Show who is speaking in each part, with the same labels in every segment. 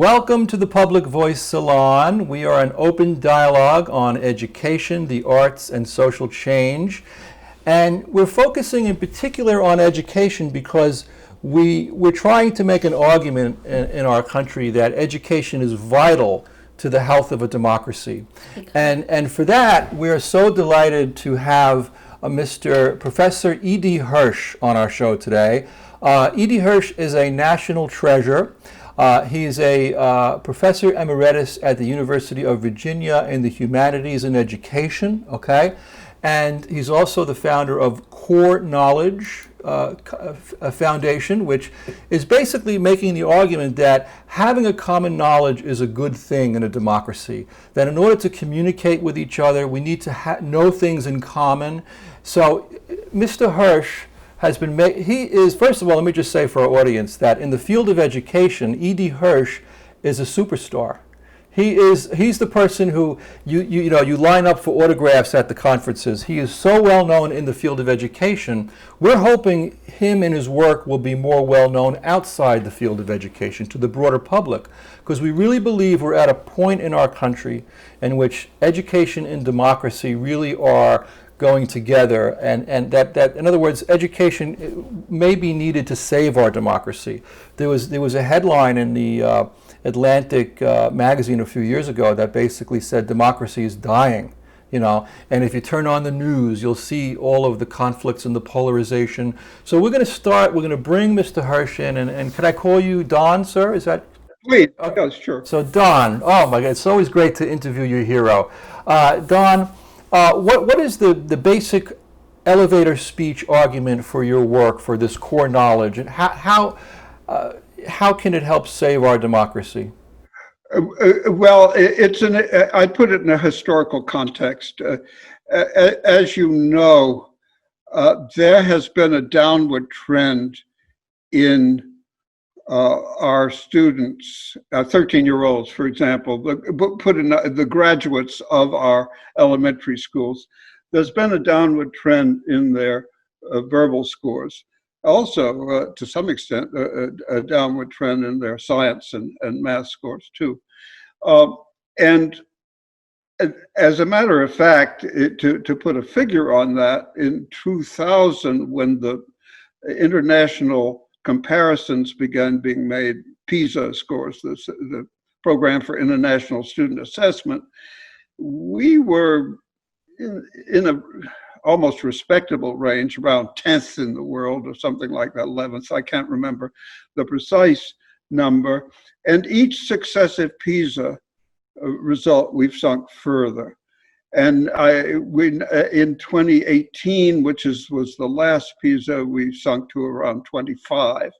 Speaker 1: Welcome to the Public Voice Salon. We are an open dialogue on education, the arts, and social change. And we're focusing in particular on education because we're trying to make an argument in our country that education is vital to the health of a democracy. And for that, we're so delighted to have Mr. Professor E.D. Hirsch on our show today. E.D. Hirsch is a national treasure. He's a professor emeritus at the University of Virginia in the Humanities and Education, okay? And he's also the founder of Core Knowledge Foundation, which is basically making the argument that having a common knowledge is a good thing in a democracy. That in order to communicate with each other, we need to know things in common. So Mr. Hirsch has been he is, first of all, let me just say for our audience that in the field of education, E.D. Hirsch is a superstar. He's the person who you line up for autographs at the conferences. He is so well known in the field of education. We're hoping him and his work will be more well known outside the field of education to the broader public, because we really believe we're at a point in our country in which education and democracy really are going together, and that in other words, education may be needed to save our democracy. There was a headline in the Atlantic magazine a few years ago that basically said democracy is dying, and if you turn on the news, you'll see all of the conflicts and the polarization. So we're going to bring Mr. Hirsch in, and can I call you Don, sir? Is that?
Speaker 2: Please, okay. Sure.
Speaker 1: So Don, oh my God, it's always great to interview your hero. Don, what is the basic elevator speech argument for your work for this core knowledge, and how can it help save our democracy?
Speaker 2: Well, I put it in a historical context. As you know, there has been a downward trend in our students, 13-year-olds, for example, put in the graduates of our elementary schools. There's been a downward trend in their verbal scores. Also, to some extent, a downward trend in their science and math scores, too. And as a matter of fact, to put a figure on that, in 2000, when the international comparisons began being made, PISA scores, the Program for International Student Assessment, we were in a almost respectable range, around 10th in the world or something like that, 11th. I can't remember the precise number. And each successive PISA result, we've sunk further. And in 2018, which was the last PISA, we sunk to around 25.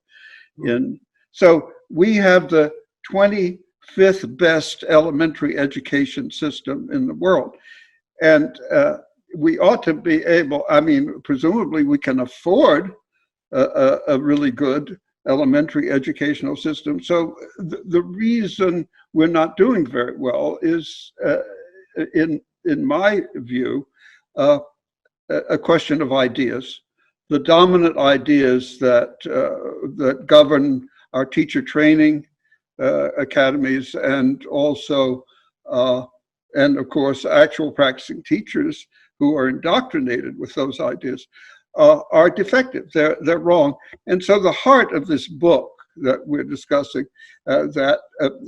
Speaker 2: So we have the 25th best elementary education system in the world. And we ought to be able, presumably we can afford a really good elementary educational system. So the reason we're not doing very well is, in my view, a question of ideas. The dominant ideas that govern our teacher training academies, and also, and of course, actual practicing teachers who are indoctrinated with those ideas, are defective. They're wrong. And so the heart of this book that we're discussing, that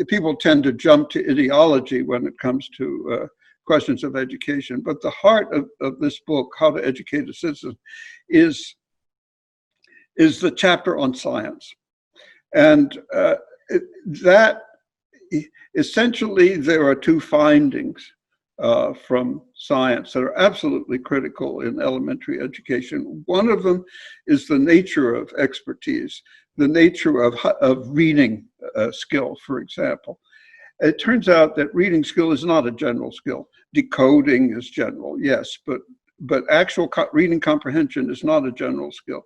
Speaker 2: people tend to jump to ideology when it comes to questions of education, but the heart of this book, How to Educate a Citizen, is the chapter on science. And that essentially there are two findings from science that are absolutely critical in elementary education. One of them is the nature of expertise, the nature of reading skill, for example. It turns out that reading skill is not a general skill. Decoding is general, yes, but actual reading comprehension is not a general skill.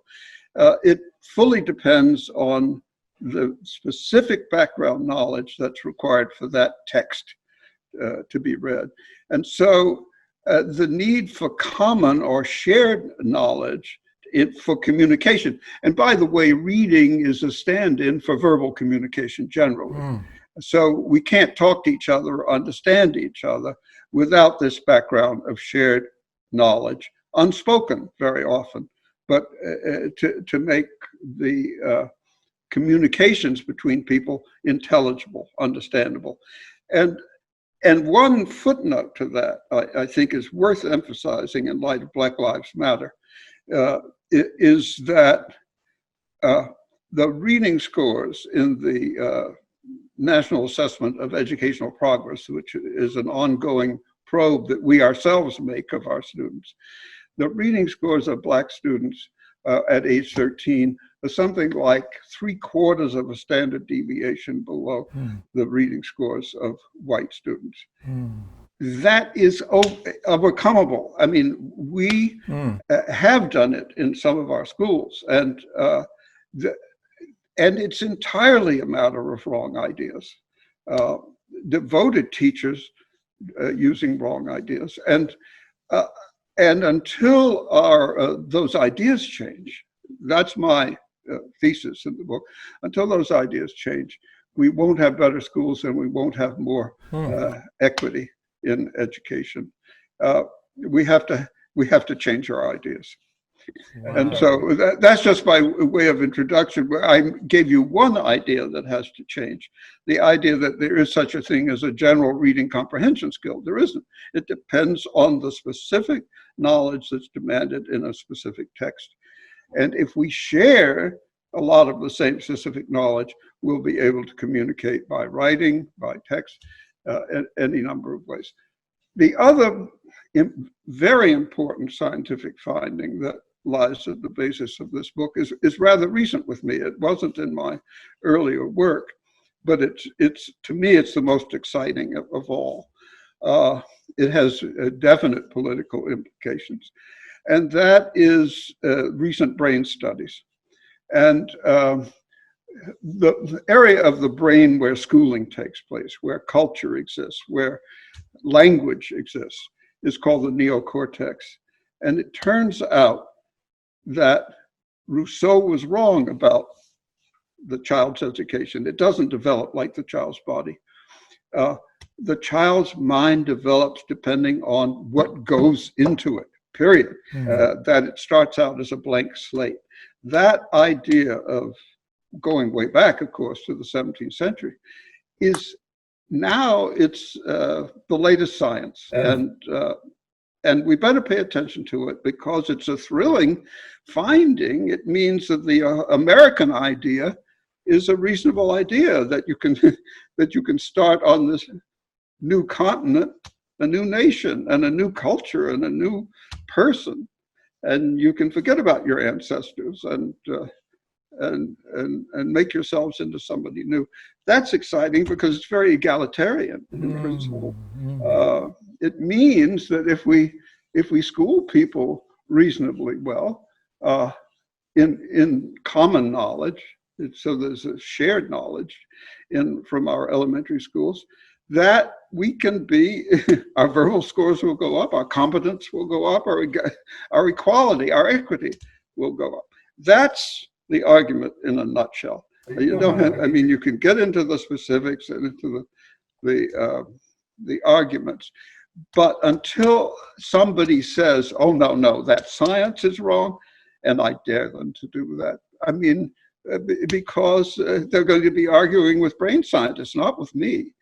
Speaker 2: It fully depends on the specific background knowledge that's required for that text to be read. And so the need for common or shared knowledge for communication. And by the way, reading is a stand-in for verbal communication generally. So we can't talk to each other or understand each other without this background of shared knowledge, unspoken very often, but to make the communications between people intelligible, understandable. And one footnote to that, I think, is worth emphasizing in light of Black Lives Matter, is that the reading scores in the National Assessment of Educational Progress, which is an ongoing probe that we ourselves make of our students, the reading scores of Black students at age 13 are something like 3/4 of a standard deviation below the reading scores of white students. That is overcomable. I mean, we have done it in some of our schools, and it's entirely a matter of wrong ideas, devoted teachers using wrong ideas, and until those ideas change, that's my thesis in the book. Until those ideas change, we won't have better schools and we won't have more equity in education. We have to change our ideas. Wow. And so that's just by way of introduction. I gave you one idea that has to change. The idea that there is such a thing as a general reading comprehension skill. There isn't. It depends on the specific knowledge that's demanded in a specific text. And if we share a lot of the same specific knowledge, we'll be able to communicate by writing, by text, any number of ways. The other very important scientific finding that lies at the basis of this book is rather recent with me. It wasn't in my earlier work, but it's to me, it's the most exciting of all. It has definite political implications, and that is recent brain studies. And the area of the brain where schooling takes place, where culture exists, where language exists, is called the neocortex. And it turns out that Rousseau was wrong about the child's education. It doesn't develop like the child's body. The child's mind develops depending on what goes into it, period. That it starts out as a blank slate. That idea of going way back, of course, to the 17th century, is now it's the latest science. And we better pay attention to it because it's a thrilling finding. It means that the American idea is a reasonable idea, that you can start on this new continent, a new nation, and a new culture, and a new person, and you can forget about your ancestors and make yourselves into somebody new. That's exciting because it's very egalitarian in principle. It means that if we school people reasonably well in common knowledge, so there's a shared knowledge from our elementary schools, that we can be, our verbal scores will go up, our competence will go up, our equality, our equity will go up. That's the argument in a nutshell. You don't have, I mean, you can get into the specifics and into the arguments, but until somebody says, oh, no, that science is wrong, and I dare them to do that. I mean, because they're going to be arguing with brain scientists, not with me.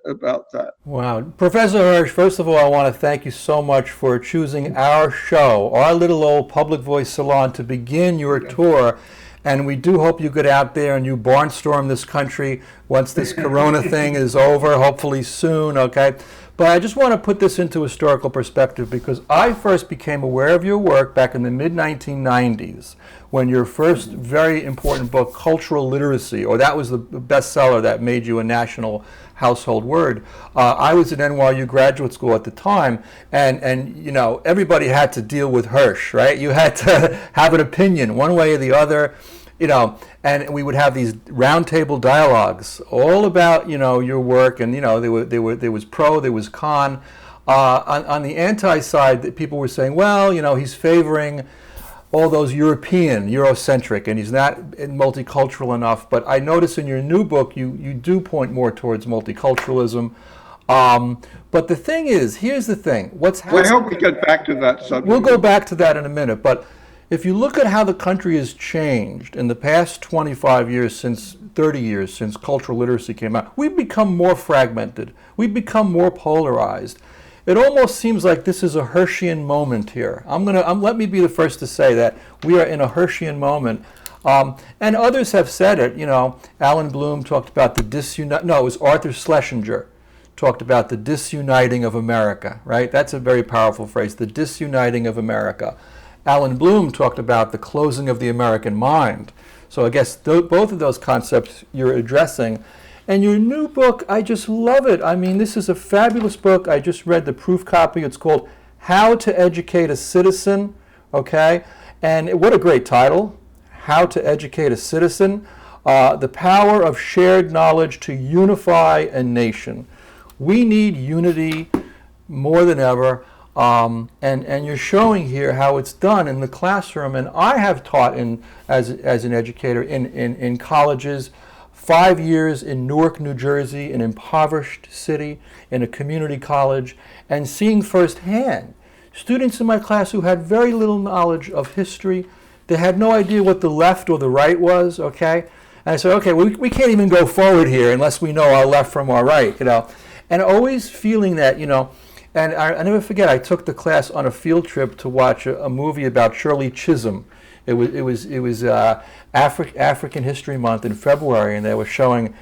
Speaker 2: About that.
Speaker 1: Wow. Professor Hirsch, first of all, I want to thank you so much for choosing our show, our little old public voice salon, to begin your tour. And we do hope you get out there and you barnstorm this country once this corona thing is over, hopefully soon, okay? But I just want to put this into historical perspective because I first became aware of your work back in the mid-1990s when your first very important book, Cultural Literacy, or that was the bestseller that made you a national household word. I was at NYU graduate school at the time, and you know, everybody had to deal with Hirsch, right? You had to have an opinion one way or the other, you know, and we would have these roundtable dialogues all about, you know, your work, and you know, there was pro, there was con. On the anti side, people were saying, well, you know, he's favoring all those Eurocentric, and he's not multicultural enough. But I notice in your new book, you do point more towards multiculturalism. But the thing is, here's the thing. What's happening?
Speaker 2: Well, I hope we get back to that subject.
Speaker 1: We'll go back to that in a minute. But if you look at how the country has changed in the past 25 years, 30 years since cultural literacy came out, we've become more fragmented. We've become more polarized. It almost seems like this is a Hirschian moment here. Let me be the first to say that we are in a Hirschian moment. And others have said it. Alan Bloom talked about it was Arthur Schlesinger talked about the disuniting of America, right? That's a very powerful phrase, the disuniting of America. Alan Bloom talked about the closing of the American mind. So I guess both of those concepts you're addressing. And your new book, I just love it. I mean, this is a fabulous book. I just read the proof copy. It's called How to Educate a Citizen, okay? And what a great title, How to Educate a Citizen, the Power of Shared Knowledge to Unify a Nation. We need unity more than ever, and you're showing here how it's done in the classroom. And I have taught as an educator in colleges, 5 years in Newark, New Jersey, an impoverished city, in a community college, and seeing firsthand students in my class who had very little knowledge of history. They had no idea what the left or the right was, okay? And I said, okay, we can't even go forward here unless we know our left from our right, And always feeling that, and I never forget, I took the class on a field trip to watch a movie about Shirley Chisholm. It was African History Month in February, and they were showing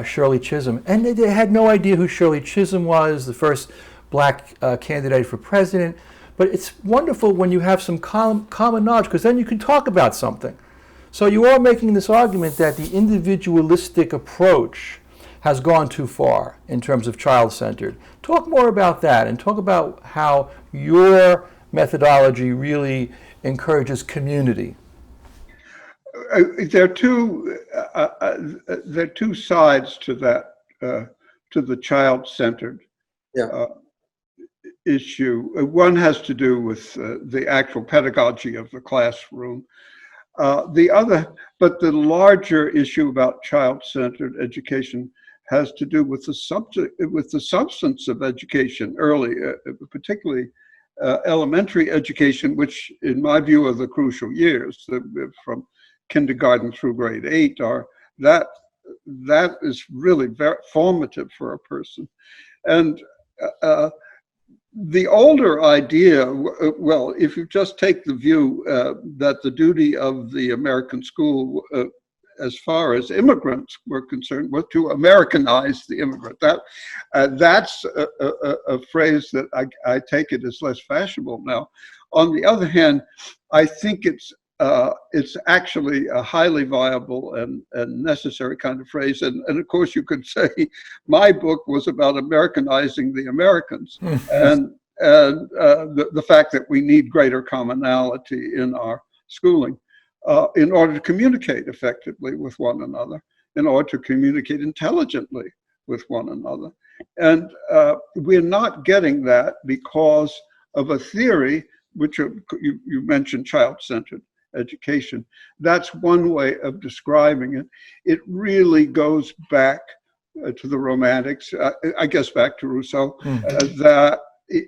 Speaker 1: Shirley Chisholm, and they had no idea who Shirley Chisholm was, the first black candidate for president. But it's wonderful when you have some common knowledge, because then you can talk about something. So you are making this argument that the individualistic approach has gone too far in terms of child-centered. Talk more about that, and talk about how your methodology really encourages community.
Speaker 2: There are two sides to that, to the child-centered issue. One has to do with the actual pedagogy of the classroom. But the larger issue about child-centered education has to do with the substance of education early, particularly elementary education, which in my view are the crucial years, from kindergarten through grade 8, that is really very formative for a person. And the older idea, well, if you just take the view that the duty of the American school, as far as immigrants were concerned, was to Americanize the immigrant. That's a phrase that I take it as less fashionable now. On the other hand, I think it's actually a highly viable and necessary kind of phrase. And of course, you could say my book was about Americanizing the Americans, and the fact that we need greater commonality in our schooling. In order to communicate effectively with one another, in order to communicate intelligently with one another. And we're not getting that because of a theory, which you mentioned, child-centered education. That's one way of describing it. It really goes back to the Romantics, I guess back to Rousseau, that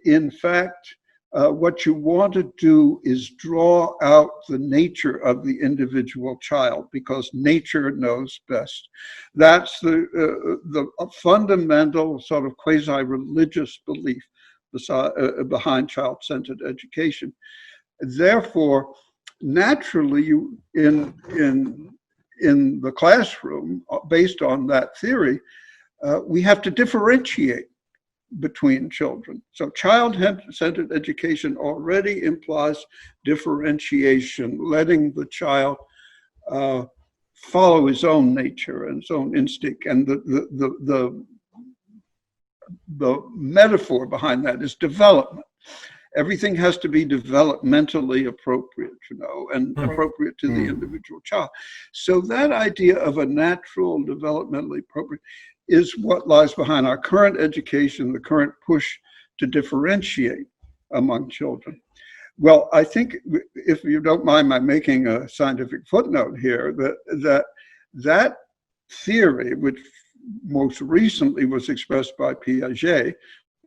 Speaker 2: in fact, what you want to do is draw out the nature of the individual child, because nature knows best. That's the fundamental sort of quasi-religious belief behind child-centered education. Therefore, naturally, you in the classroom, based on that theory, we have to differentiate between children. So child-centered education already implies differentiation, letting the child follow his own nature and his own instinct. And the metaphor behind that is development. Everything has to be developmentally appropriate, and appropriate to the individual child. So that idea of a natural, developmentally appropriate is what lies behind our current education, the current push to differentiate among children. Well, I think, if you don't mind my making a scientific footnote here, that theory, which most recently was expressed by Piaget,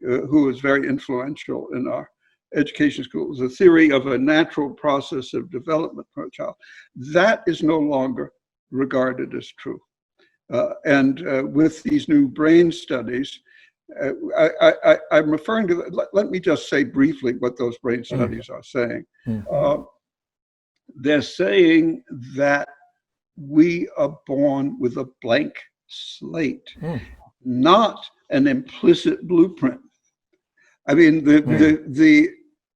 Speaker 2: who was very influential in our education schools, the theory of a natural process of development for a child, that is no longer regarded as true. With these new brain studies, I'm referring to, let me just say briefly what those brain studies are saying. They're saying that we are born with a blank slate, not an implicit blueprint. I mean, the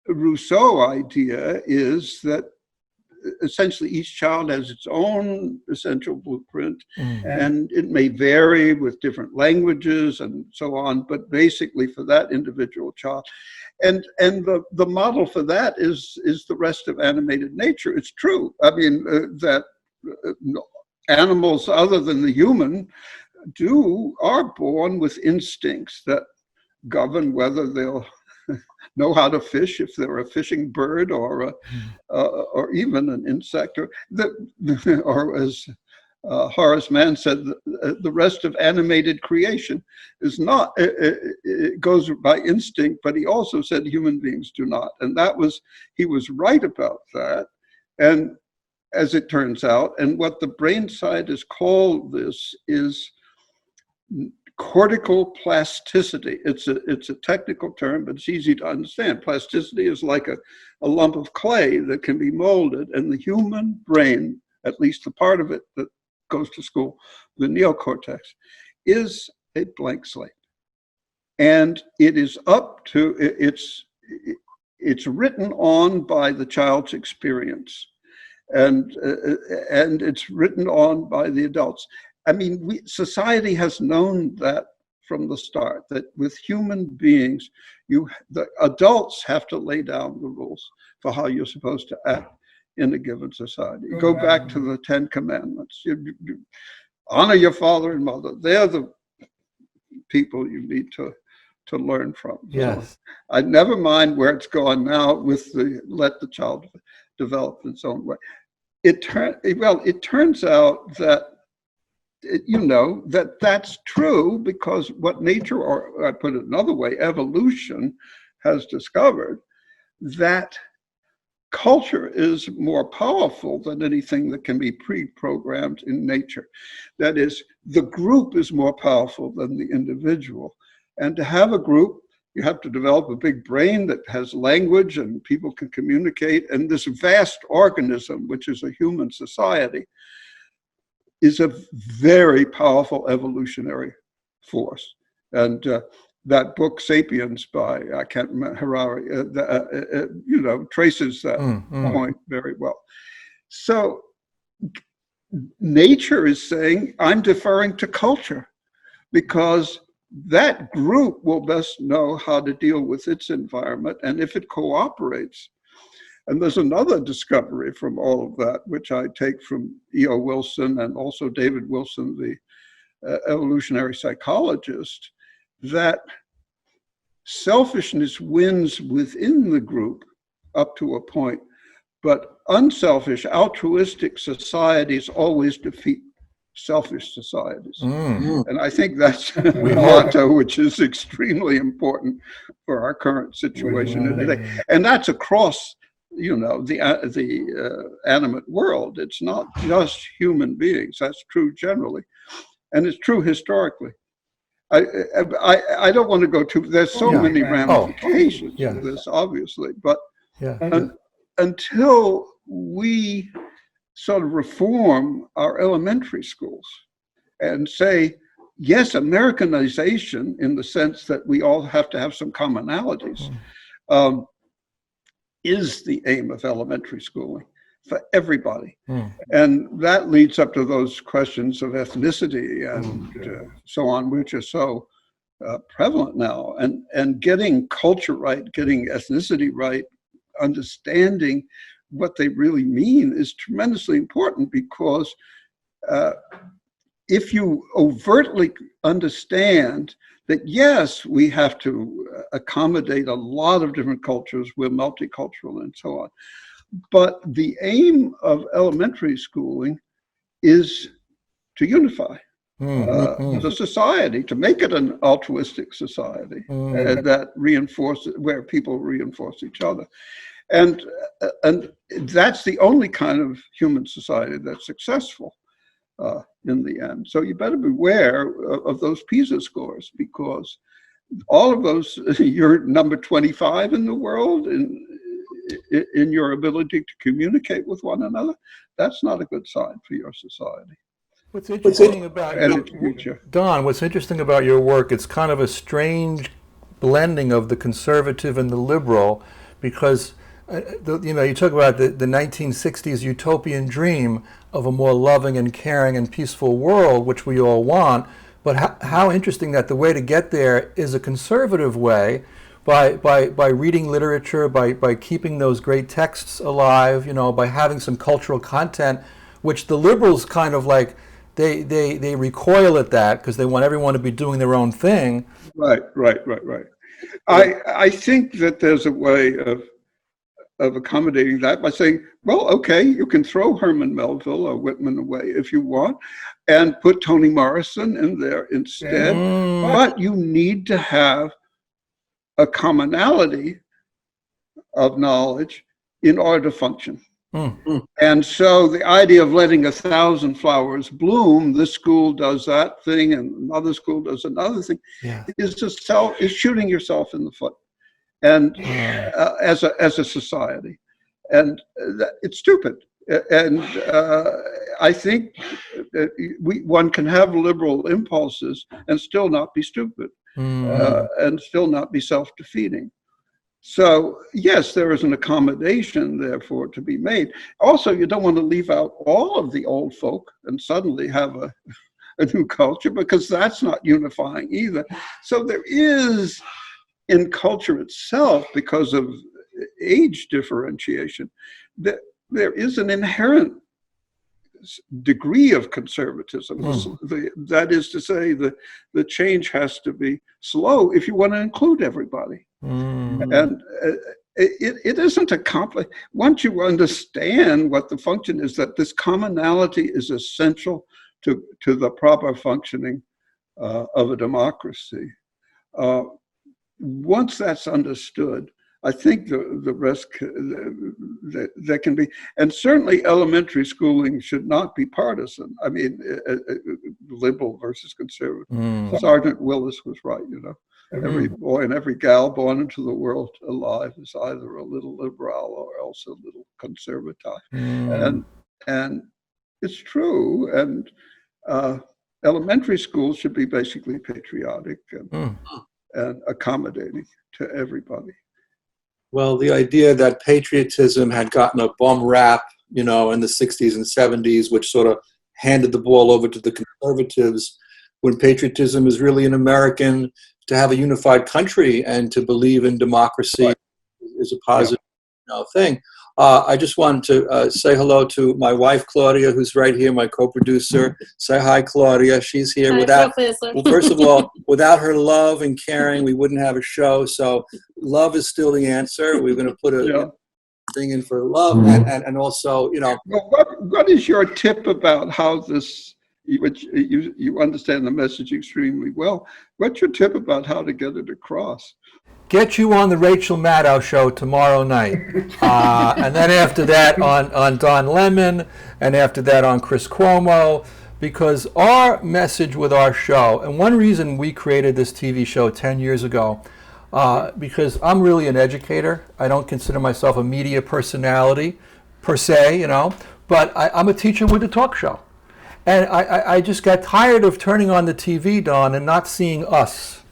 Speaker 2: Rousseau idea is that essentially each child has its own essential blueprint, and it may vary with different languages and so on, but basically for that individual child. And the model for that is the rest of animated nature. It's true. I mean, that animals other than the human are born with instincts that govern whether they'll know how to fish if they're a fishing bird or even an insect, or as Horace Mann said, the rest of animated creation is not, it goes by instinct, but he also said human beings do not. And he was right about that. And as it turns out, and what the brain scientists call this is cortical plasticity. It's a technical term, but it's easy to understand. Plasticity is like a lump of clay that can be molded, and the human brain, at least the part of it that goes to school, the neocortex, is a blank slate. And it is up to, it's written on by the child's experience, and it's written on by the adults. I mean, society has known that from the start, that with human beings, the adults have to lay down the rules for how you're supposed to act in a given society. Go back to the 10 Commandments. You honor your father and mother. They're the people you need to learn from.
Speaker 1: Yes.
Speaker 2: So I never mind where it's gone now with let the child develop its own way. It turns out that that's true, because what nature, or I put it another way, evolution has discovered, that culture is more powerful than anything that can be pre-programmed in nature. That is, the group is more powerful than the individual. And to have a group, you have to develop a big brain that has language and people can communicate. And this vast organism, which is a human society, is a very powerful evolutionary force. And that book, Sapiens, by, I can't remember, Harari, traces that point very well. So nature is saying, I'm deferring to culture, because that group will best know how to deal with its environment, and if it cooperates. And there's another discovery from all of that, which I take from E.O. Wilson and also David Wilson, the evolutionary psychologist, that selfishness wins within the group up to a point, but unselfish, altruistic societies always defeat selfish societies. And I think that's a motto which is extremely important for our current situation today. And that's across the animate world. It's not just human beings. That's true generally, and it's true historically. I don't want to go too. There's so many ramifications of this, obviously, but until we sort of reform our elementary schools and say, yes, Americanization, in the sense that we all have to have some commonalities, is the aim of elementary schooling for everybody. And that leads up to those questions of ethnicity and so on, which are so prevalent now. And getting culture right, getting ethnicity right, understanding what they really mean is tremendously important, because if you overtly understand that, yes, we have to accommodate a lot of different cultures, we're multicultural and so on, but the aim of elementary schooling is to unify the society, to make it an altruistic society that reinforces, where people reinforce each other. And that's the only kind of human society that's successful in the end. So you better beware of those PISA scores, because all of those, you're number 25 in the world in your ability to communicate with one another. That's not a good sign for your society.
Speaker 1: What's interesting about
Speaker 2: future.
Speaker 1: Don, what's interesting about your work, it's kind of a strange blending of the conservative and the liberal, because you talk about the 1960s utopian dream of a more loving and caring and peaceful world, which we all want, but how interesting that the way to get there is a conservative way, by reading literature, by keeping those great texts alive, by having some cultural content, which the liberals kind of like, they recoil at that because they want everyone to be doing their own thing.
Speaker 2: Right. I think that there's a way of accommodating that by saying, well, okay, you can throw Herman Melville or Whitman away if you want and put Toni Morrison in there instead, but you need to have a commonality of knowledge in order to function. And so the idea of letting 1,000 flowers bloom, this school does that thing and another school does another thing, is shooting yourself in the foot, and as a society, and it's stupid. And I think that one can have liberal impulses and still not be stupid, and still not be self-defeating. So yes, there is an accommodation, therefore, to be made. Also, you don't want to leave out all of the old folk and suddenly have a new culture, because that's not unifying either. So there is, in culture itself, because of age differentiation, there is an inherent degree of conservatism. That is to say, the change has to be slow if you want to include everybody. And it isn't a complex. Once you understand what the function is, that this commonality is essential to the proper functioning of a democracy. Once that's understood, I think the rest that can be, and certainly elementary schooling should not be partisan. I mean, liberal versus conservative. Sergeant Willis was right, Every boy and every gal born into the world alive is either a little liberal or else a little conservative. And it's true. And elementary schools should be basically patriotic and accommodating to everybody.
Speaker 3: Well, the idea that patriotism had gotten a bum rap, in the 60s and 70s, which sort of handed the ball over to the conservatives, when patriotism is really an American, to have a unified country and to believe in democracy is a positive thing. I just wanted to say hello to my wife, Claudia, who's right here, my co-producer. Say hi, Claudia. She's here.
Speaker 4: Hi,
Speaker 3: well, first of all, without her love and caring, we wouldn't have a show. So love is still the answer. We're going to put a thing in for love. And also, Well,
Speaker 2: what is your tip about how this, which you understand the message extremely well, what's your tip about how to get it across?
Speaker 1: Get you on the Rachel Maddow show tomorrow night. And then after that on Don Lemon, and after that on Chris Cuomo, because our message with our show, and one reason we created this TV show 10 years ago, because I'm really an educator. I don't consider myself a media personality per se, but I'm a teacher with a talk show. And I just got tired of turning on the TV, Don, and not seeing us,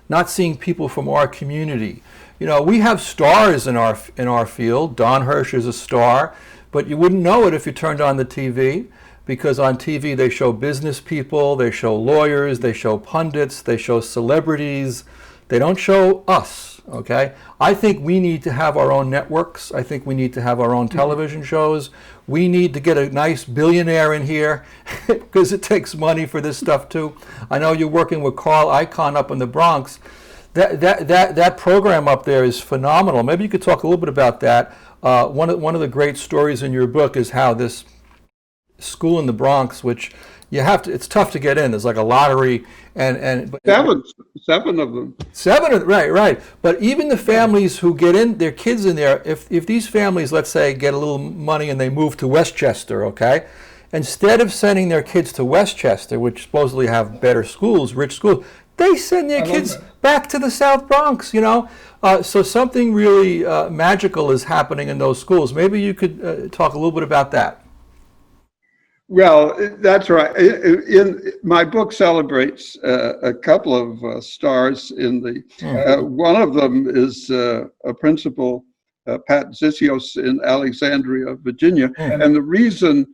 Speaker 1: not seeing people from our community. We have stars in our field. Don Hirsch is a star, but you wouldn't know it if you turned on the TV, because on TV they show business people, they show lawyers, they show pundits, they show celebrities. They don't show us. okay? I think we need to have our own networks. I think we need to have our own television shows. We need to get a nice billionaire in here because it takes money for this stuff too. I know you're working with Carl Icahn up in the Bronx. That program up there is phenomenal. Maybe you could talk a little bit about that. One of the great stories in your book is how this school in the Bronx, which you have to, it's tough to get in. There's like a lottery but
Speaker 2: seven of them.
Speaker 1: Right. But even the families who get in, their kids in there, if these families, let's say, get a little money and they move to Westchester, okay? Instead of sending their kids to Westchester, which supposedly have better schools, rich schools, they send their kids back to the South Bronx, you know? So something really magical is happening in those schools. Maybe you could talk a little bit about that.
Speaker 2: Well, that's right. In my book celebrates a couple of stars in the. One of them is a principal, Pat Zisios in Alexandria, Virginia, and the reason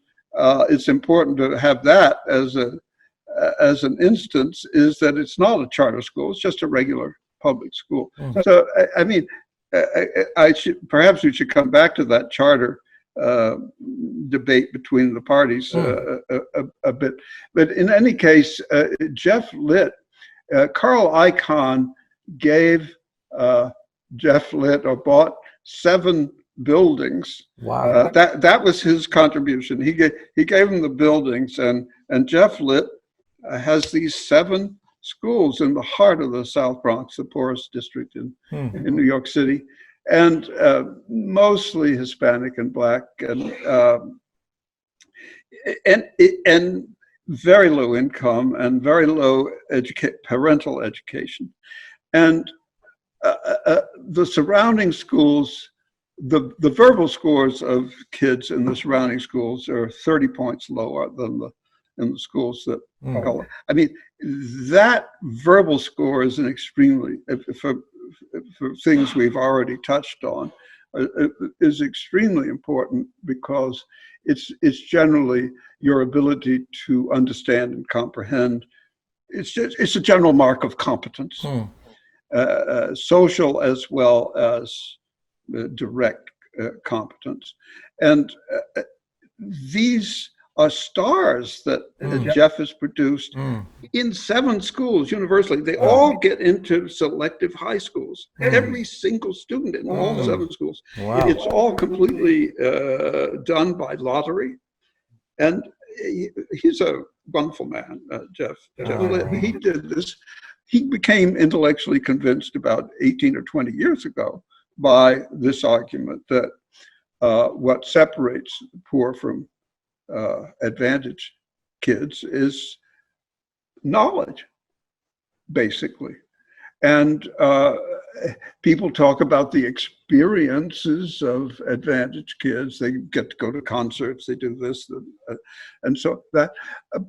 Speaker 2: it's important to have that as an instance is that it's not a charter school; it's just a regular public school. So, I mean, perhaps we should come back to that charter debate between the parties a bit. But in any case, Jeff Litt, Carl Icahn gave Jeff Litt or bought 7 buildings.
Speaker 1: Wow.
Speaker 2: That was his contribution. He gave him the buildings, and Jeff Litt has these 7 schools in the heart of the South Bronx, the poorest district in New York City. And mostly Hispanic and Black, and very low income and very low parental education, and the surrounding schools, the verbal scores of kids in the surrounding schools are 30 points lower than in the schools that. I mean, that verbal score is an extremely for things we've already touched on, is extremely important because it's generally your ability to understand and comprehend. It's a general mark of competence, social as well as direct competence, and these are stars that Jeff has produced in 7 schools universally. They all get into selective high schools. Every single student in all 7 schools.
Speaker 1: Wow.
Speaker 2: It's all completely done by lottery. And he's a wonderful man, Jeff. He did this. He became intellectually convinced about 18 or 20 years ago by this argument that what separates the poor from advantaged kids is knowledge, basically. And people talk about the experiences of advantaged kids. They get to go to concerts, they do this, and so that,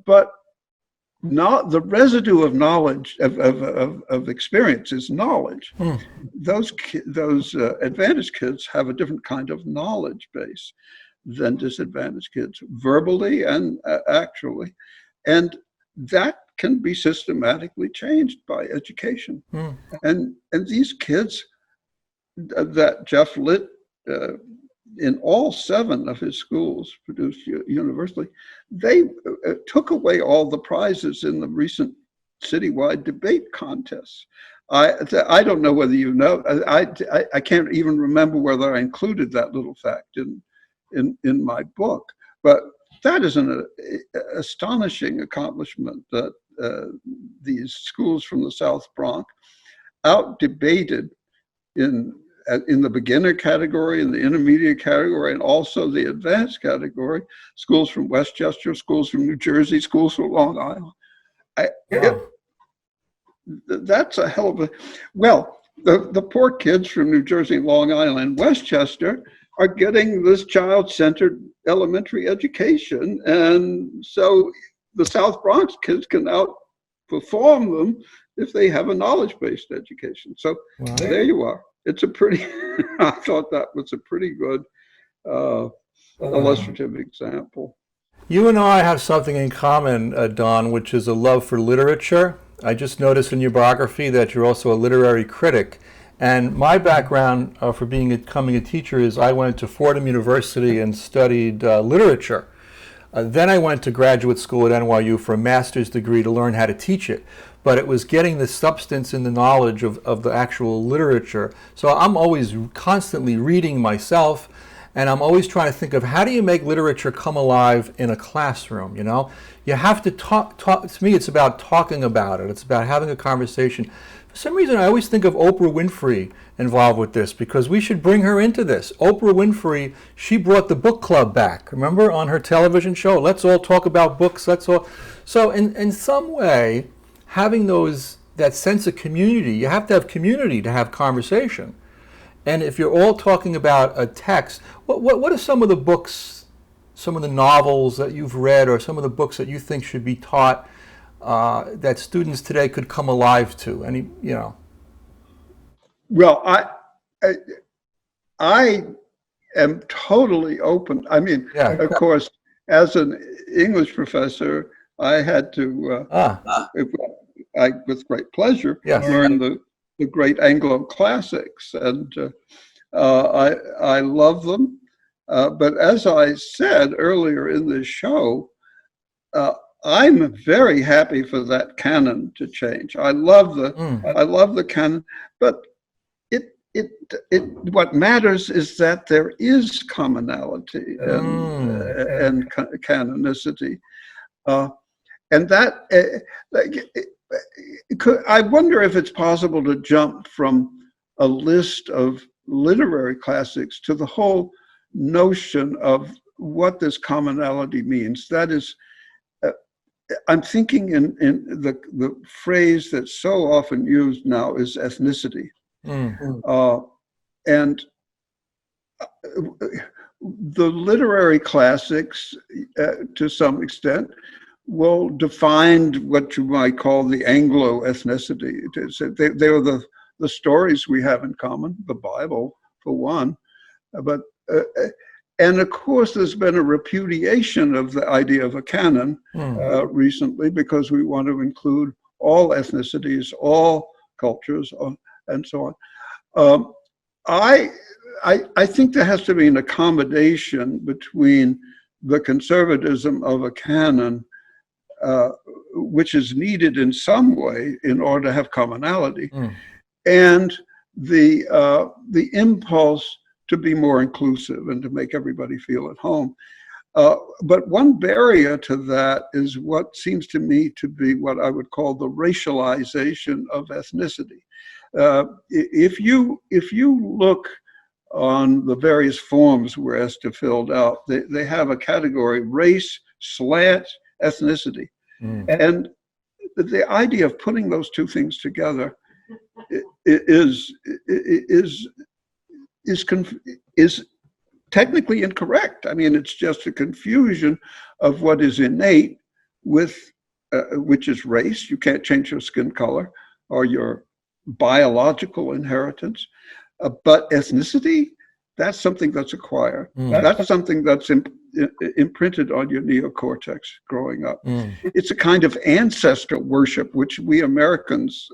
Speaker 2: but not the residue of knowledge, of experience is knowledge. Those advantaged kids have a different kind of knowledge base than disadvantaged kids, verbally and actually. And that can be systematically changed by education. And these kids that Jeff Litt, in all 7 of his schools produced universally, they took away all the prizes in the recent citywide debate contests. I don't know whether you know, I can't even remember whether I included that little fact in my book, but that is an astonishing accomplishment that these schools from the South Bronx out-debated in the beginner category, in the intermediate category, and also the advanced category, schools from Westchester, schools from New Jersey, schools from Long Island. That's a hell of a, well, the poor kids from New Jersey, Long Island, Westchester are getting this child-centered elementary education. And so the South Bronx kids can outperform them if they have a knowledge-based education. So there you are. It's a pretty, I thought that was a pretty good illustrative example.
Speaker 1: You and I have something in common, Don, which is a love for literature. I just noticed in your biography that you're also a literary critic. And my background for becoming a teacher is I went to Fordham University and studied literature. Then I went to graduate school at NYU for a master's degree to learn how to teach it. But it was getting the substance and the knowledge of the actual literature. So I'm always constantly reading myself, and I'm always trying to think of how do you make literature come alive in a classroom, you know? You have to talk, to me it's about talking about it. It's about having a conversation. For some reason I always think of Oprah Winfrey involved with this, because we should bring her into this. Oprah Winfrey, she brought the book club back, remember, on her television show? Let's all talk about books, let's all. So in some way, having that sense of community, you have to have community to have conversation. And if you're all talking about a text, what are some of the books, some of the novels that you've read, or some of the books that you think should be taught that students today could come alive to? Any, you know?
Speaker 2: Well, I am totally open. I mean, of course, as an English professor, I had to, with great pleasure, learn the great Anglo classics, and I love them. But as I said earlier in this show, I'm very happy for that canon to change. I love the canon, but what matters is that there is commonality and canonicity, and that I wonder if it's possible to jump from a list of literary classics to the whole notion of what this commonality means. That is, I'm thinking in the phrase that's so often used now is ethnicity. And the literary classics, to some extent, will define what you might call the Anglo ethnicity. They are the stories we have in common, the Bible for one, but and of course there's been a repudiation of the idea of a canon recently, because we want to include all ethnicities, all cultures, and so on. I think there has to be an accommodation between the conservatism of a canon, which is needed in some way in order to have commonality, and the impulse to be more inclusive and to make everybody feel at home. But one barrier to that is what seems to me to be what I would call the racialization of ethnicity. If you look on the various forms where ESTA filled out, they have a category, race, slant, ethnicity. And the idea of putting those two things together is technically incorrect. I mean, it's just a confusion of what is innate with, which is race. You can't change your skin color or your biological inheritance. But ethnicity, that's something that's acquired. That's something that's imprinted on your neocortex growing up. It's a kind of ancestor worship, which we Americans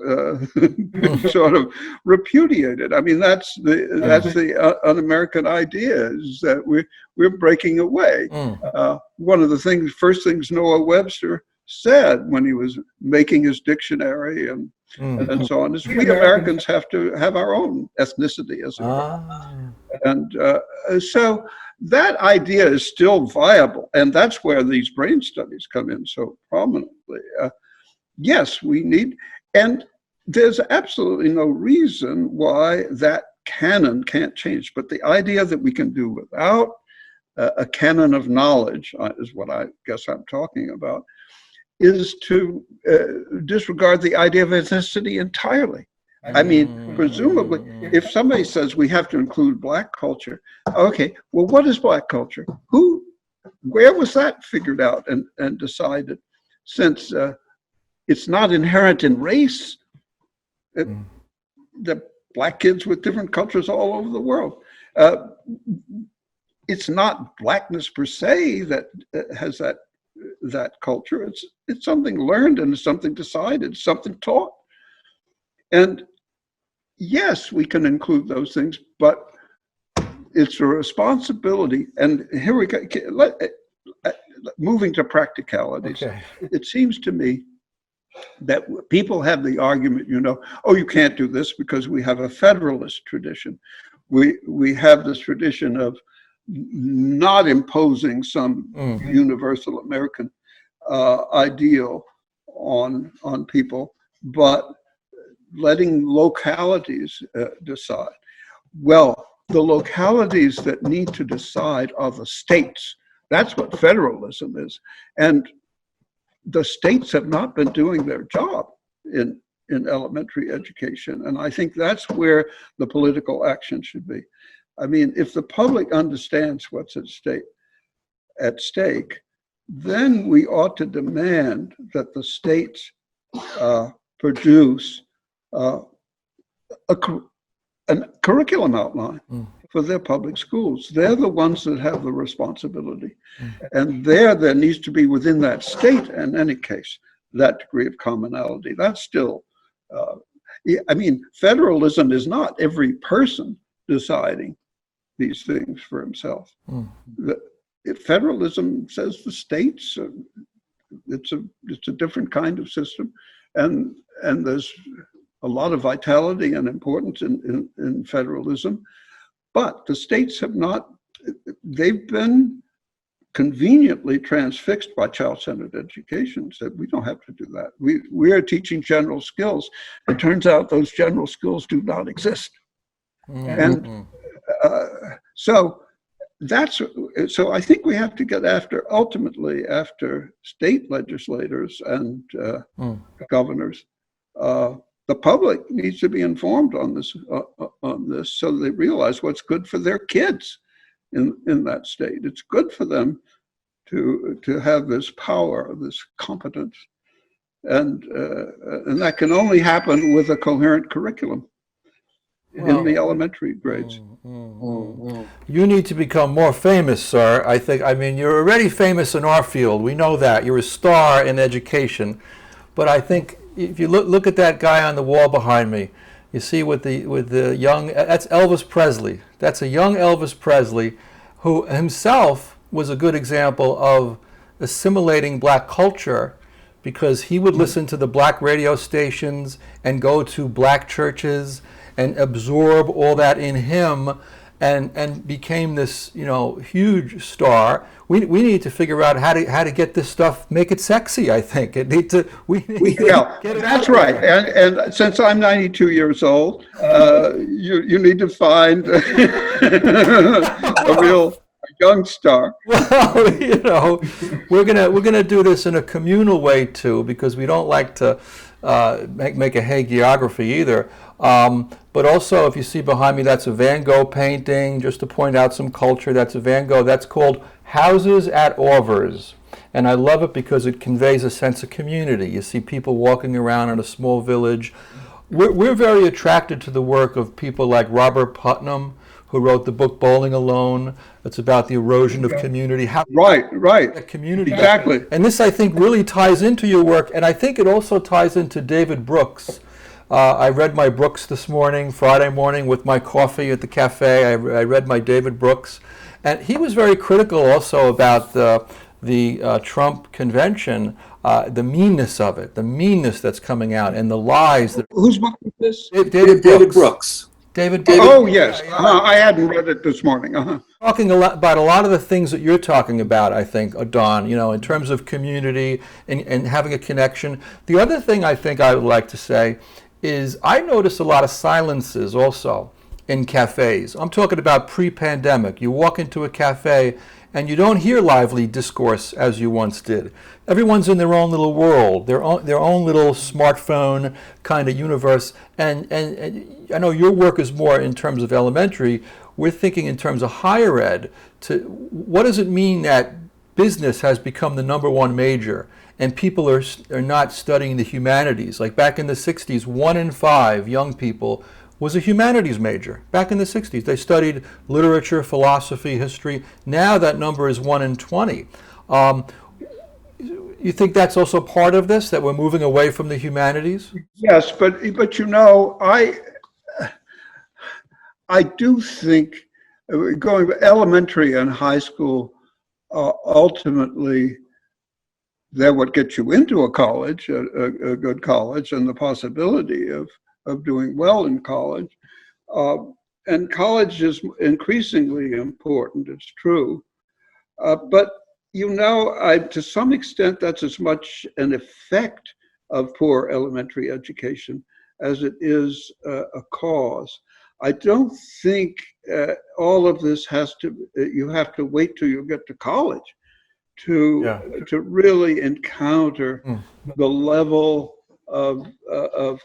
Speaker 2: sort of repudiated. I mean, that's the un-American idea, is that we're breaking away. One of the first things Noah Webster said when he was making his dictionary and so on, is we Americans have to have our own ethnicity, as it were. And so that idea is still viable, and that's where these brain studies come in so prominently. Yes, we need, and there's absolutely no reason why that canon can't change, but the idea that we can do without a canon of knowledge is what I guess I'm talking about, is to disregard the idea of ethnicity entirely. I mean, presumably, if somebody says we have to include Black culture, okay, well, what is Black culture? Where was that figured out and decided? Since it's not inherent in race, the Black kids with different cultures all over the world. It's not Blackness per se that has that culture. It's something learned and it's something decided, something taught. And yes, we can include those things, but it's a responsibility. And here we go. Moving to practicalities.
Speaker 1: Okay.
Speaker 2: It seems to me that people have the argument, oh, you can't do this because we have a federalist tradition. We have this tradition of not imposing some universal American ideal on people, but letting localities decide. Well, the localities that need to decide are the states. That's what federalism is. And the states have not been doing their job in elementary education. And I think that's where the political action should be. I mean, if the public understands what's at stake, then we ought to demand that the states produce a curriculum outline for their public schools. They're the ones that have the responsibility. And there needs to be within that state, in any case, that degree of commonality. That's still, federalism is not every person deciding these things for himself. If federalism says the states, it's a different kind of system, and there's a lot of vitality and importance in federalism, but the states have not. They've been conveniently transfixed by child-centered education. Said we don't have to do that. We are teaching general skills. It turns out those general skills do not exist, and so I think we have to get ultimately after state legislators and governors. The public needs to be informed on this so they realize what's good for their kids in that state. It's good for them to have this power, this competence, and that can only happen with a coherent curriculum in the elementary grades.
Speaker 1: You need to become more famous, sir. I mean, you're already famous in our field. We know that. You're a star in education. But I think if you look at that guy on the wall behind me, you see with the young, that's Elvis Presley. That's a young Elvis Presley who himself was a good example of assimilating black culture, because he would listen to the black radio stations and go to black churches and absorb all that in him, and became this huge star. We need to figure out how to get this stuff, make it sexy. I think we need to get it.
Speaker 2: That's right. And since I'm 92 years old, you need to find a real young star.
Speaker 1: Well, we're gonna do this in a communal way too, because we don't like to make a hagiography either. But also, if you see behind me, that's a Van Gogh painting, just to point out some culture. That's a Van Gogh. That's called Houses at Auvers. And I love it because it conveys a sense of community. You see people walking around in a small village. We're very attracted to the work of people like Robert Putnam, who wrote the book Bowling Alone. It's about the erosion of community.
Speaker 2: Right.
Speaker 1: Community.
Speaker 2: Exactly.
Speaker 1: And this, I think, really ties into your work. And I think it also ties into David Brooks. I read my Brooks this morning, Friday morning, with my coffee at the cafe. I read my David Brooks. And he was very critical also about the Trump convention, the meanness of it, the meanness that's coming out, and the lies that...
Speaker 2: Whose book is this?
Speaker 1: David Brooks. David.
Speaker 2: Oh, yes. I hadn't read it this morning.
Speaker 1: Talking about a lot of the things that you're talking about, I think, Don, in terms of community and having a connection. The other thing I think I would like to say is I notice a lot of silences also in cafes. I'm talking about pre-pandemic. You walk into a cafe and you don't hear lively discourse as you once did. Everyone's in their own little world, their own little smartphone kind of universe. And I know your work is more in terms of elementary. We're thinking in terms of higher ed. What does it mean that business has become the #1 major and people are not studying the humanities? Like back in the 60s, 1 in 5 young people was a humanities major. Back in the 60s, they studied literature, philosophy, history. now that number is 1 in 20. You think that's also part of this, that we're moving away from the humanities?
Speaker 2: Yes, but I do think going elementary and high school, ultimately, they're what gets you into a college, a good college, and the possibility of doing well in college. And college is increasingly important, it's true. But, to some extent, that's as much an effect of poor elementary education as it is a cause. I don't think all of this you have to wait till you get to college to really encounter the level of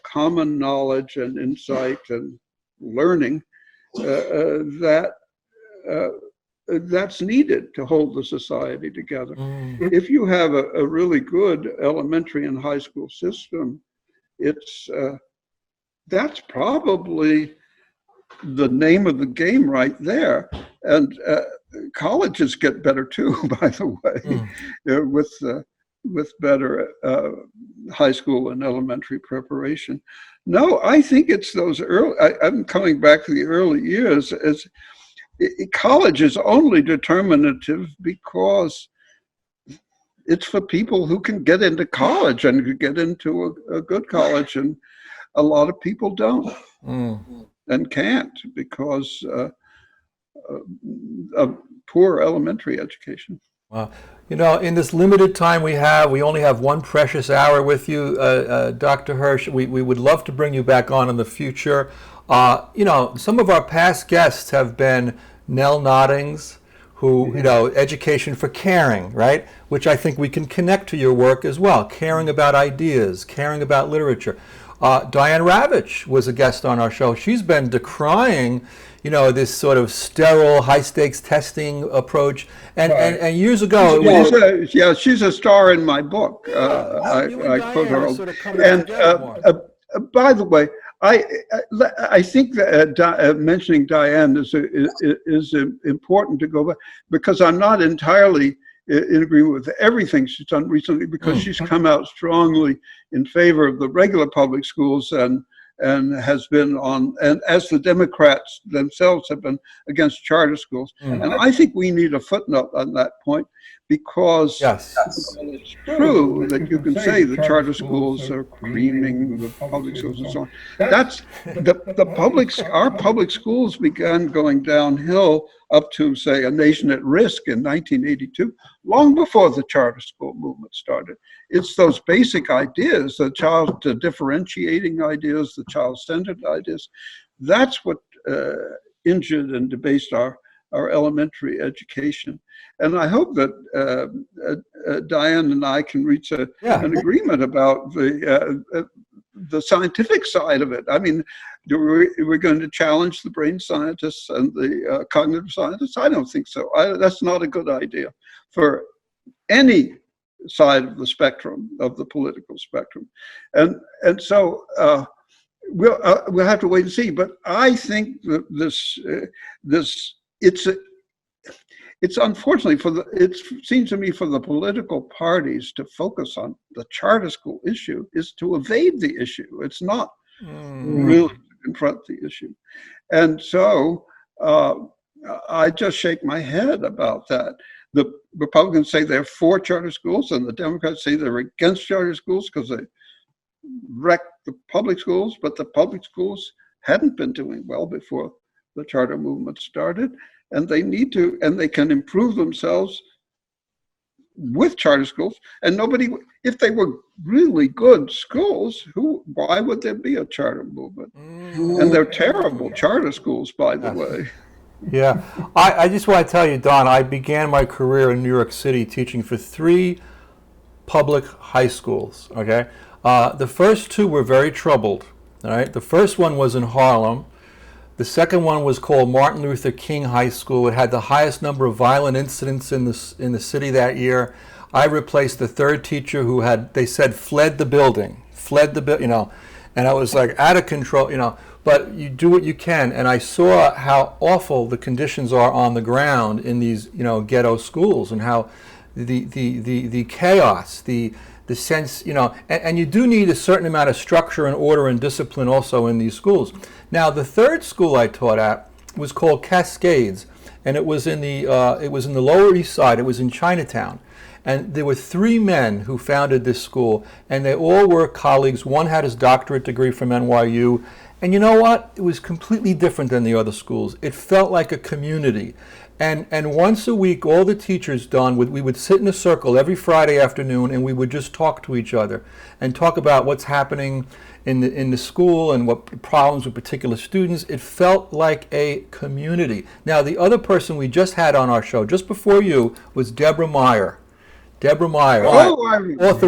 Speaker 2: common knowledge and insight and learning that's needed to hold the society together. If you have a really good elementary and high school system, that's probably the name of the game right there. And colleges get better too, by the way, with better high school and elementary preparation. No, I think it's those early. I'm coming back to the early years. College is only determinative because it's for people who can get into college and get into a good college, and a lot of people don't and can't because of poor elementary education.
Speaker 1: Wow. In this limited time we only have one precious hour with you, Dr. Hirsch. We would love to bring you back on in the future. Some of our past guests have been Nell Noddings, who, education for caring, right? Which I think we can connect to your work as well. Caring about ideas, caring about literature. Diane Ravitch was a guest on our show. She's been decrying, this sort of sterile, high-stakes testing approach. And years ago...
Speaker 2: she's a star in my book. I quote her.
Speaker 1: Sort of and
Speaker 2: by the way, I think that mentioning Diane is important to go back, because I'm not entirely in agreement with everything she's done recently, because she's come out strongly in favor of the regular public schools and has been on, and as the Democrats themselves have been against charter schools. And I think we need a footnote on that point, because it's true that you can say the charter schools are creaming the public schools and so on. That's our public schools began going downhill up to, say, A Nation at Risk in 1982, long before the charter school movement started. It's those basic ideas, the differentiating ideas, the child-centered ideas. That's what injured and debased our elementary education. And I hope that Diane and I can reach an agreement about the scientific side of it. I mean, we're going to challenge the brain scientists and the cognitive scientists? I don't think so. That's not a good idea for any side of the spectrum, of the political spectrum. And so we'll have to wait and see. But I think that it's unfortunately it seems to me for the political parties to focus on the charter school issue is to evade the issue. It's not really to confront the issue. And so I just shake my head about that. The Republicans say they're for charter schools, and the Democrats say they're against charter schools because they wrecked the public schools, but the public schools hadn't been doing well before the charter movement started, and they need to, and they can improve themselves with charter schools. And if they were really good schools, why would there be a charter movement? And they're terrible charter schools, by the way.
Speaker 1: Yeah, I just want to tell you, Don, I began my career in New York City teaching for 3 public high schools, okay? The first 2 were very troubled, all right? The first one was in Harlem. The second one was called Martin Luther King High School. It had the highest number of violent incidents in the city that year. I replaced the third teacher who they said, fled the building, and I was like out of control, but you do what you can. And I saw how awful the conditions are on the ground in these, ghetto schools, and how the chaos, the sense, and you do need a certain amount of structure and order and discipline also in these schools. Now, the third school I taught at was called Cascades, and it was in the Lower East Side. It was in Chinatown. And there were three men who founded this school, and they all were colleagues. One had his doctorate degree from NYU. And you know what? It was completely different than the other schools. It felt like a community. And once a week, all the teachers, Don, we would sit in a circle every Friday afternoon, and we would just talk to each other and talk about what's happening in the school and what problems with particular students. It felt like a community. Now, the other person we just had on our show, just before you, was Deborah Meyer. Author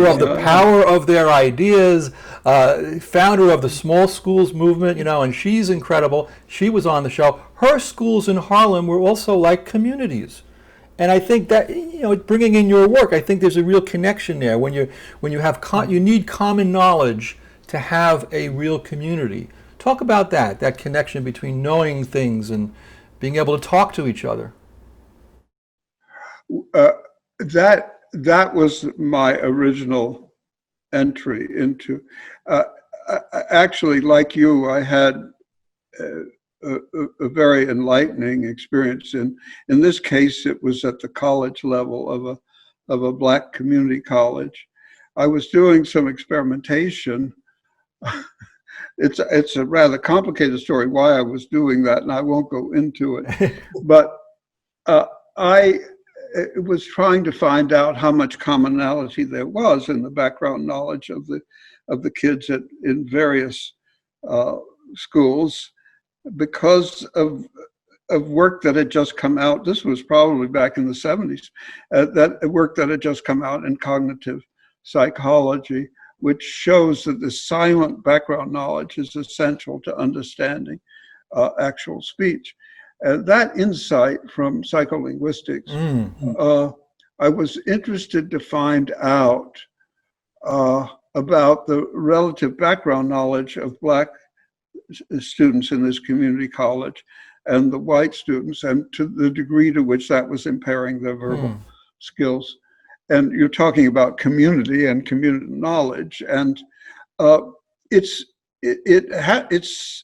Speaker 1: of The Power of Their Ideas, founder of the Small Schools Movement, and she's incredible. She was on the show. Her schools in Harlem were also like communities. And I think that, bringing in your work, I think there's a real connection there. When you have, you need common knowledge to have a real community. Talk about that connection between knowing things and being able to talk to each other.
Speaker 2: That was my original entry into. Actually, like you, I had a very enlightening experience. In this case, it was at the college level of a Black community college. I was doing some experimentation. It's a rather complicated story why I was doing that, and I won't go into it. But I was trying to find out how much commonality there was in the background knowledge of the kids in various schools, because of work that had just come out. This was probably back in the 70s. That work that had just come out in cognitive psychology, which shows that the silent background knowledge is essential to understanding actual speech. That insight from psycholinguistics, I was interested to find out about the relative background knowledge of Black students in this community college and the white students, and to the degree to which that was impairing their verbal skills. And you're talking about community and community knowledge, and it's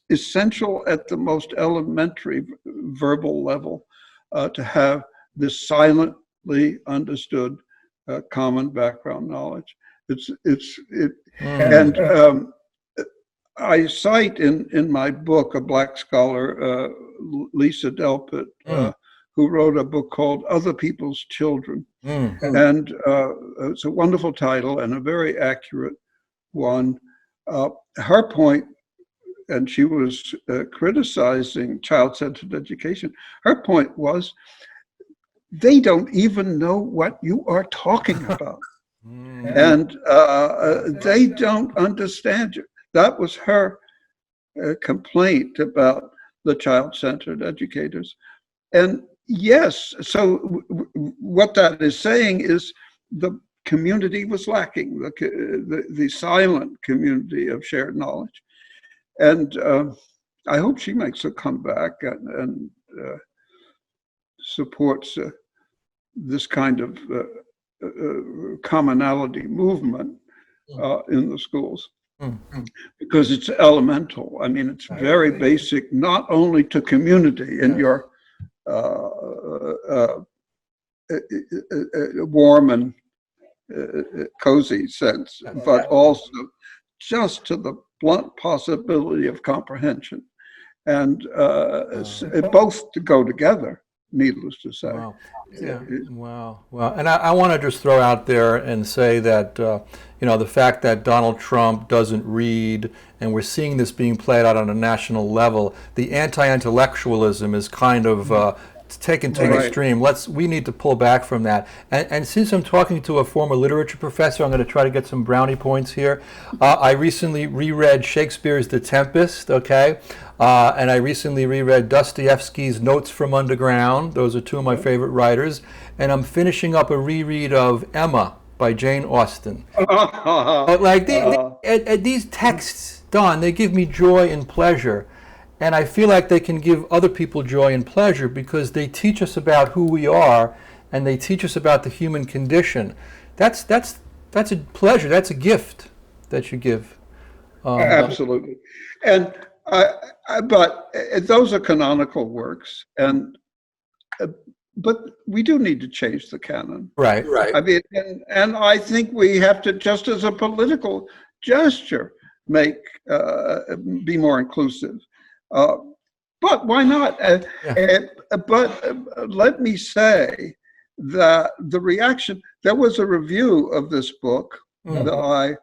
Speaker 2: essential at the most elementary verbal level to have this silently understood common background knowledge. And I cite in my book a Black scholar, Lisa Delpit, who wrote a book called Other People's Children. And it's a wonderful title and a very accurate one. Her point, and she was criticizing child-centered education, her point was, they don't even know what you are talking about. And they don't understand you. That was her complaint about the child-centered educators. And yes, so what that is saying is the community was lacking, the silent community of shared knowledge. And I hope she makes a comeback and supports this kind of commonality movement in the schools. Because it's elemental. I mean, it's very basic, not only to community in your warm and cozy sense, but also just to the blunt possibility of comprehension. And both to go together, needless to say.
Speaker 1: Wow. Yeah. Wow. And I want to just throw out there and say that, the fact that Donald Trump doesn't read, and we're seeing this being played out on a national level, the anti-intellectualism is kind of taken to an extreme. We need to pull back from that. And since I'm talking to a former literature professor, I'm going to try to get some brownie points here. I recently reread Shakespeare's The Tempest, and I recently reread Dostoevsky's Notes from Underground. Those are two of my favorite writers. And I'm finishing up a reread of Emma by Jane Austen. These texts, Don, they give me joy and pleasure. And I feel like they can give other people joy and pleasure because they teach us about who we are, and they teach us about the human condition. That's a pleasure. That's a gift that you give.
Speaker 2: Absolutely. And But those are canonical works, and but we do need to change the canon.
Speaker 1: Right.
Speaker 3: Right.
Speaker 2: I mean, and I think we have to, just as a political gesture, be more inclusive. But why not? But let me say that the reaction, there was a review of this book that I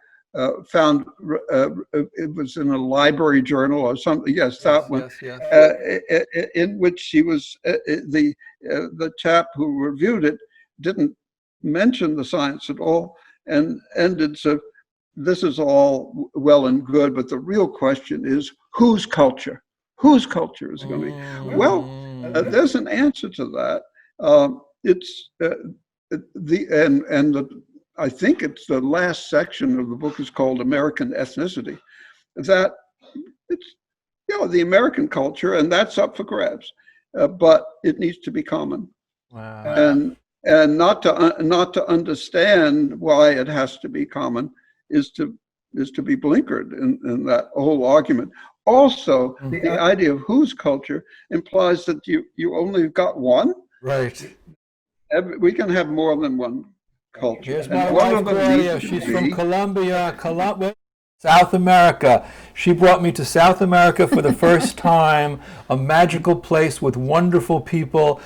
Speaker 2: found, it was in a library journal or something. Yes, that one. In which she was, the chap who reviewed it didn't mention the science at all, and ended, so this is all well and good, but the real question is, whose culture? Whose culture is it going to be? Well, there's an answer to that. I think it's the last section of the book is called American Ethnicity. That it's, the American culture, and that's up for grabs, but it needs to be common.
Speaker 1: Wow.
Speaker 2: And not to understand why it has to be common is to be blinkered in that whole argument. Also, the idea of whose culture implies that you only got one.
Speaker 1: Right.
Speaker 2: We can have more than one culture.
Speaker 1: Here's my wife, Claudia. She's from Colombia, South America. She brought me to South America for the first time, a magical place with wonderful people.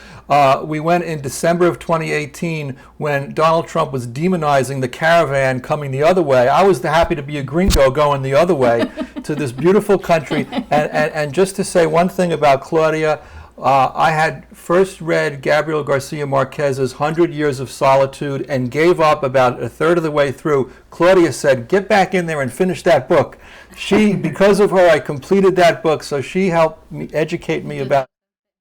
Speaker 1: We went in December of 2018 when Donald Trump was demonizing the caravan coming the other way. I was happy to be a gringo going the other way to this beautiful country. And just to say one thing about Claudia, I had first read Gabriel Garcia-Marquez's 100 Years of Solitude and gave up about a third of the way through. Claudia said, get back in there and finish that book. Because of her, I completed that book, so she helped me educate me about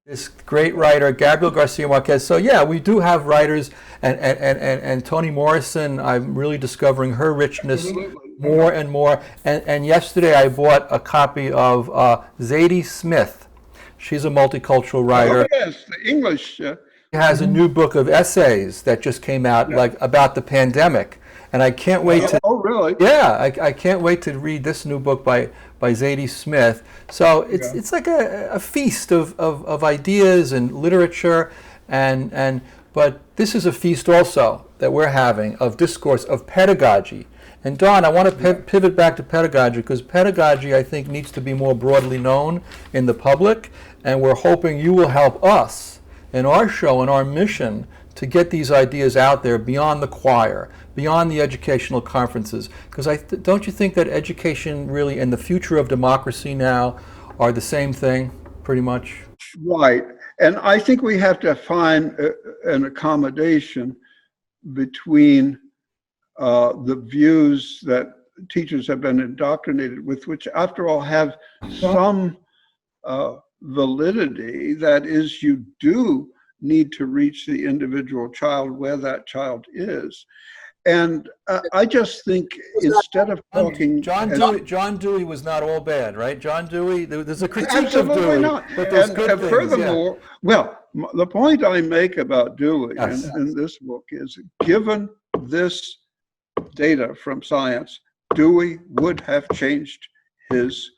Speaker 1: this great writer, Gabriel Garcia-Marquez. So yeah, we do have writers, and Toni Morrison, I'm really discovering her richness more and more. And yesterday I bought a copy of Zadie Smith. She's a multicultural writer.
Speaker 2: Oh, yes, the English.
Speaker 1: She has a new book of essays that just came out, like about the pandemic, and I can't wait to.
Speaker 2: Oh, really?
Speaker 1: Yeah, I can't wait to read this new book by Zadie Smith. So it's like a feast of ideas and literature, but this is a feast also that we're having of discourse, of pedagogy. And Don, I want to pivot back to pedagogy, because pedagogy, I think, needs to be more broadly known in the public, and we're hoping you will help us in our show and our mission to get these ideas out there beyond the choir, beyond the educational conferences. Because don't you think that education really and the future of democracy now are the same thing, pretty much?
Speaker 2: Right. And I think we have to find an accommodation between the views that teachers have been indoctrinated with, which after all have some validity. That is, you do need to reach the individual child where that child is. And I just think instead of talking...
Speaker 1: John Dewey was not all bad, right? John Dewey, there's a critique of
Speaker 2: Absolutely
Speaker 1: Dewey.
Speaker 2: not.
Speaker 1: But there's good
Speaker 2: and
Speaker 1: things,
Speaker 2: furthermore, well, the point I make about Dewey in this book is, given this data from science, Dewey would have changed his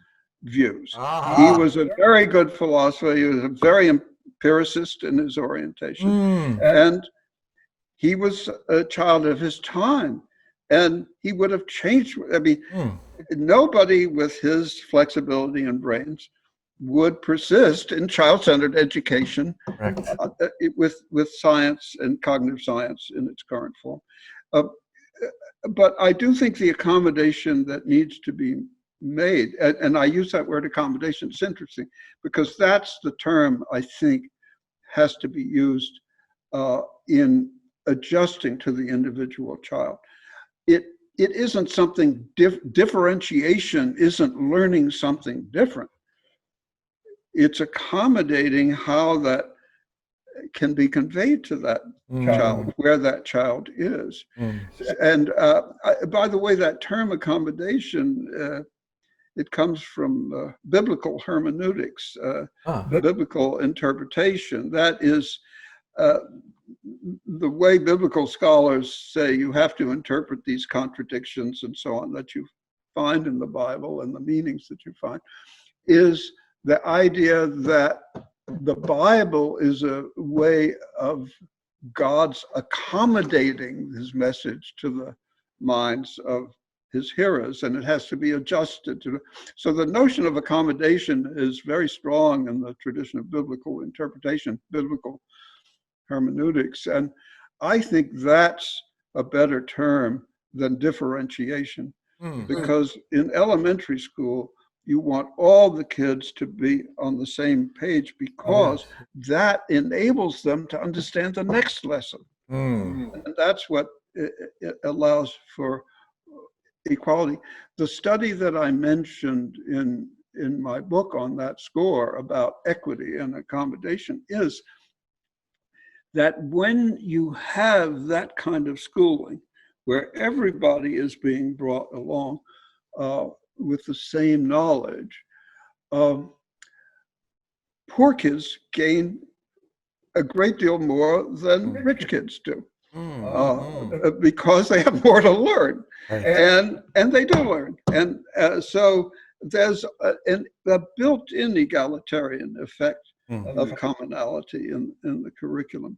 Speaker 2: views. He was a very good philosopher. He was a very empiricist in his orientation. And he was a child of his time, and he would have changed. I mean, nobody with his flexibility and brains would persist in child-centered education with science and cognitive science in its current form. But I do think the accommodation that needs to be made, and I use that word accommodation, it's interesting, because that's the term I think has to be used in adjusting to the individual child. It isn't something, differentiation isn't learning something different. It's accommodating how that can be conveyed to that child, where that child is. And by the way, that term accommodation, it comes from biblical hermeneutics, biblical interpretation. That is the way biblical scholars say you have to interpret these contradictions and so on that you find in the Bible and the meanings that you find. is the idea that the Bible is a way of God's accommodating his message to the minds of his hearers, and it has to be adjusted to. So the notion of accommodation is very strong in the tradition of biblical interpretation, biblical hermeneutics, and I think that's a better term than differentiation, because in elementary school, you want all the kids to be on the same page, because that enables them to understand the next lesson. And that's what it allows for equality. The study that I mentioned in my book on that score about equity and accommodation is that when you have that kind of schooling, where everybody is being brought along with the same knowledge, poor kids gain a great deal more than rich kids do, because they have more to learn, and they do learn. And so there's a built-in egalitarian effect of commonality in the curriculum.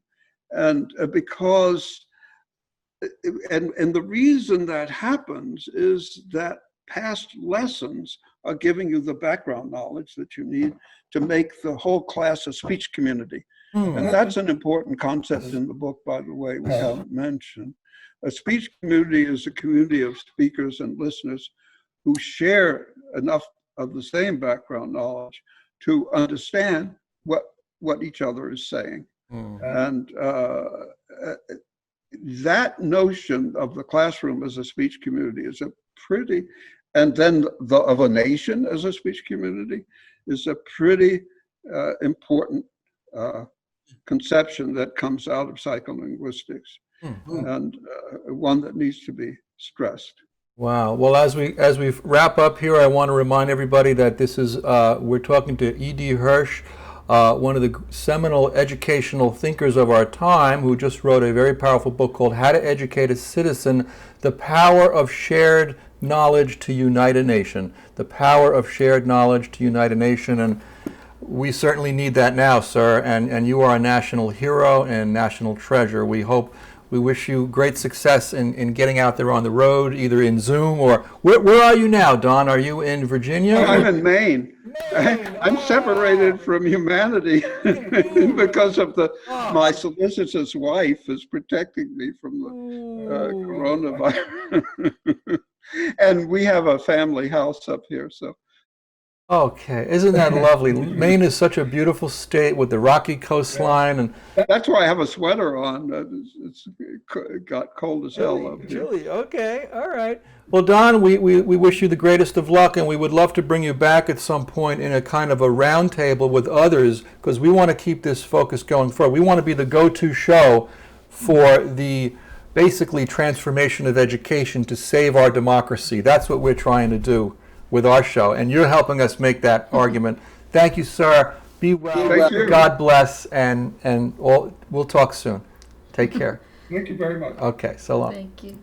Speaker 2: And because, and the reason that happens is that past lessons are giving you the background knowledge that you need to make the whole class a speech community. And that's an important concept in the book, by the way, we haven't mentioned. A speech community is a community of speakers and listeners who share enough of the same background knowledge to understand what each other is saying. And that notion of the classroom as a speech community is a pretty, and then of a nation as a speech community is a pretty important conception that comes out of psycholinguistics, and one that needs to be stressed.
Speaker 1: Wow. Well, as we wrap up here, I want to remind everybody that this is we're talking to E.D. Hirsch, one of the seminal educational thinkers of our time, who just wrote a very powerful book called How to Educate a Citizen: The Power of Shared Knowledge to Unite a Nation. The power of shared knowledge to unite a nation. And we certainly need that now, sir, and you are a national hero and national treasure. We wish you great success in getting out there on the road, either in Zoom or, where are you now, Don? Are you in Virginia?
Speaker 2: I'm in Maine. I'm separated from humanity because of my solicitous wife is protecting me from the coronavirus. And we have a family house up here, so.
Speaker 1: Okay, isn't that lovely? Maine is such a beautiful state with the rocky coastline, and
Speaker 2: that's why I have a sweater on. It's got cold as hell up here.
Speaker 1: Chilly. Okay, all right. Well, Don, we wish you the greatest of luck, and we would love to bring you back at some point in a kind of a round table with others, because we want to keep this focus going forward. We want to be the go-to show for the basically transformation of education to save our democracy. That's what we're trying to do with our show, and you're helping us make that argument. Thank you, sir. Be well.
Speaker 2: Thank you.
Speaker 1: God bless, and we'll talk soon. Take care.
Speaker 2: Thank you very much.
Speaker 1: Okay, so long.
Speaker 4: Thank you.